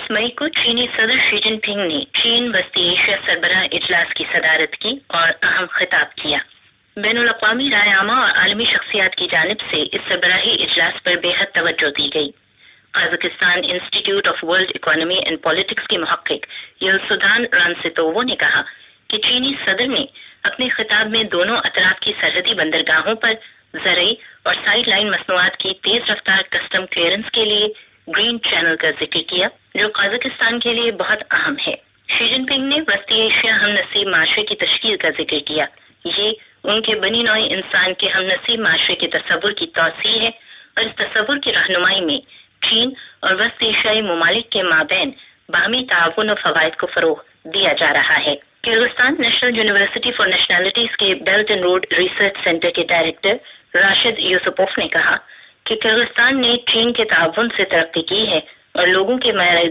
22 मई को चीनी सदर शी जिन पिंग ने चीन वस्ती एशिया सरबराह इजलास की सदारत की और अहम खिताब किया। बैनुल-अक़वामी राय आमा और आलमी शख्सियात की जानिब से इस सरबराही इजलास पर बेहद तवज्जो दी गई। Kazakhstan institute of world economy and politics के मुहक्किक यल्सुदान रानसितोवो ने कहा कि चीनी सदर ने अपने खिताब में दोनों अतराफ की सरहदी बंदरगाहों पर ज़रई और साइड लाइन मसनूआत की तेज रफ्तार कस्टम क्लियरेंस के लिए ग्रीन चैनल का जिक्र किया, जो कजाकिस्तान के लिए बहुत अहम है। शी जिनपिंग ने वस्ती एशिया हमनसीब माशरे की तश्कील का जिक्र किया। ये उनके बनी नौ इंसान के हमनसीब माशरे के तस्वुर की तौसीह है और इस तस्वुर की रहनुमाई में चीन और वस्त एशियाई ममालिक के माबैन बाहमी ताउन और फवायद को फरोग दिया जा रहा है। Kyrgyzstan national university for nationalities के belt and road research centre के डायरेक्टर राशिद यूसुपोव ने कहा कि किर्गिस्तान ने चीन के ताउन से तरक्की की है और लोगों के मायरे